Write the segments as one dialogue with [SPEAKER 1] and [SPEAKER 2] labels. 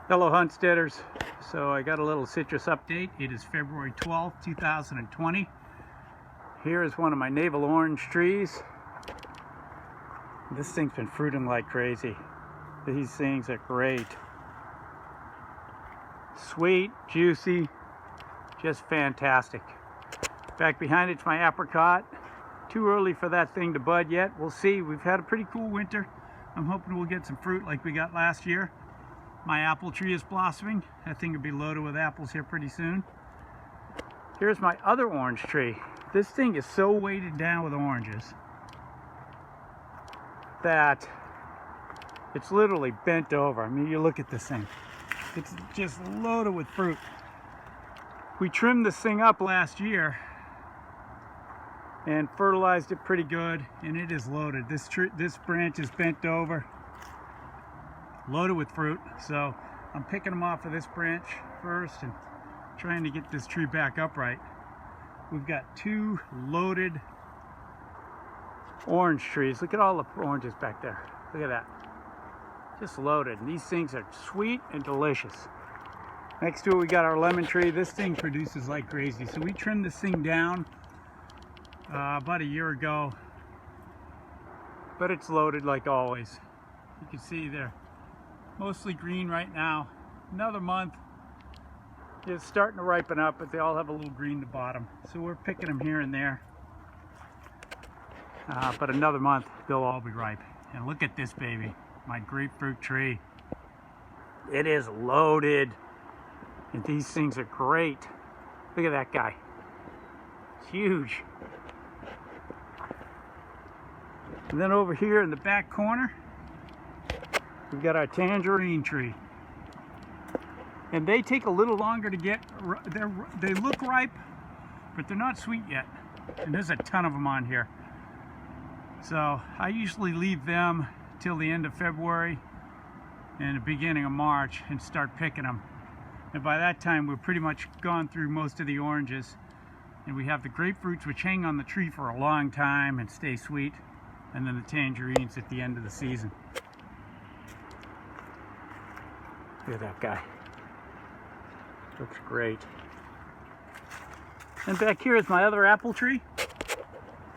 [SPEAKER 1] Hello Huntsteaders. So I got a little citrus update. It is February 12th, 2020. Here is one of my navel orange trees. This thing's been fruiting like crazy. These things are great. Sweet, juicy, just fantastic. Back behind it's my apricot. Too early for that thing to bud yet. We'll see. We've had a pretty cool winter. I'm hoping we'll get some fruit like we got last year. My apple tree is blossoming. That thing will be loaded with apples here pretty soon. Here's my other orange tree. This thing is so weighted down with oranges that it's literally bent over. I mean, you look at this thing. It's just loaded with fruit. We trimmed this thing up last year and fertilized it pretty good, and it is loaded. This branch is bent over, loaded with fruit. So I'm picking them off of this branch first and trying to get this tree back upright. We've got two loaded orange trees. Look at all the oranges back there. Look at that. Just loaded. And these things are sweet and delicious. Next to it we got our lemon tree. This thing produces like crazy. So we trimmed this thing down about a year ago. But it's loaded like always. You can see they're mostly green right now. Another month, it's starting to ripen up, but they all have a little green at the bottom. So we're picking them here and there. But another month, they'll all be ripe. And look at this baby, my grapefruit tree. It is loaded. And these things are great. Look at that guy. It's huge. And then over here in the back corner, we've got our tangerine tree. And they take a little longer to get, they look ripe, but they're not sweet yet. And there's a ton of them on here. So I usually leave them till the end of February and the beginning of March and start picking them. And by that time, we're pretty much gone through most of the oranges. And we have the grapefruits, which hang on the tree for a long time and stay sweet. And then the tangerines at the end of the season. Look at that guy. Looks great. And back here is my other apple tree.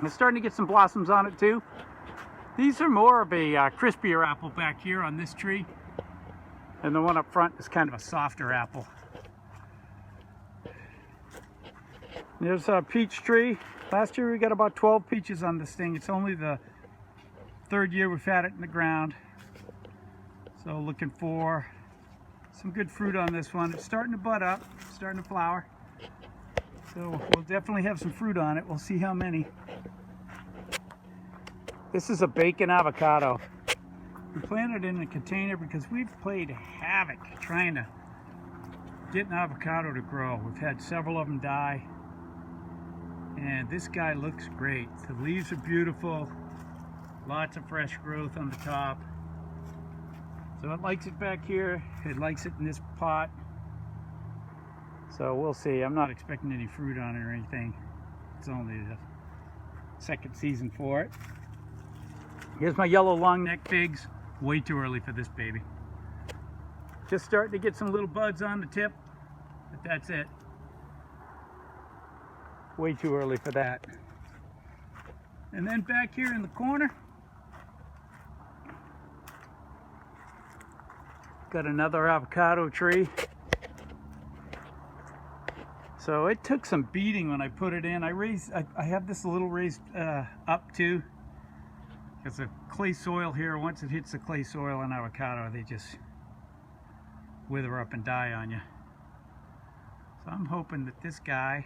[SPEAKER 1] It's starting to get some blossoms on it too. These are more of a crispier apple back here on this tree. And the one up front is kind of a softer apple. There's a peach tree. Last year we got about 12 peaches on this thing. It's only the third year we've had it in the ground. So looking for some good fruit on this one. It's starting to bud up, starting to flower. So we'll definitely have some fruit on it. We'll see how many. This is a bacon avocado. We planted it in a container because we've played havoc trying to get an avocado to grow. We've had several of them die. And this guy looks great. The leaves are beautiful. Lots of fresh growth on the top. So it likes it back here. It likes it in this pot. So we'll see. I'm not expecting any fruit on it or anything. It's only the second season for it. Here's my yellow long neck figs. Way too early for this baby. Just starting to get some little buds on the tip, but that's it. Way too early for that. And then back here in the corner, got another avocado tree. So it took some beating when I put it in. I have this a little raised up too. It's a clay soil here. Once it hits the clay soil on avocado, they just wither up and die on you. So I'm hoping that this guy,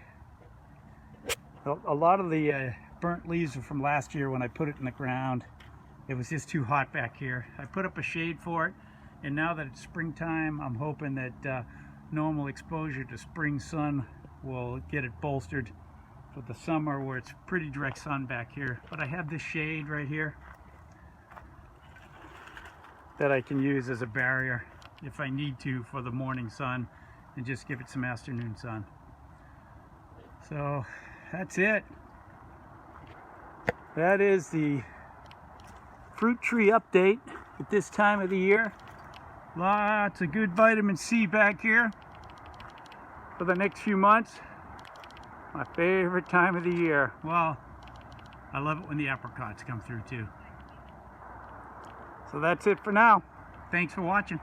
[SPEAKER 1] a lot of the burnt leaves are from last year when I put it in the ground. It was just too hot back here. I put up a shade for it, and now that it's springtime, I'm hoping that normal exposure to spring sun will get it bolstered for the summer where it's pretty direct sun back here. But I have this shade right here that I can use as a barrier if I need to for the morning sun and just give it some afternoon sun. So that's it. That is the fruit tree update at this time of the year. Lots of good vitamin C back here for the next few months. My favorite time of the year. Well, I love it when the apricots come through too. So that's it for now. Thanks for watching.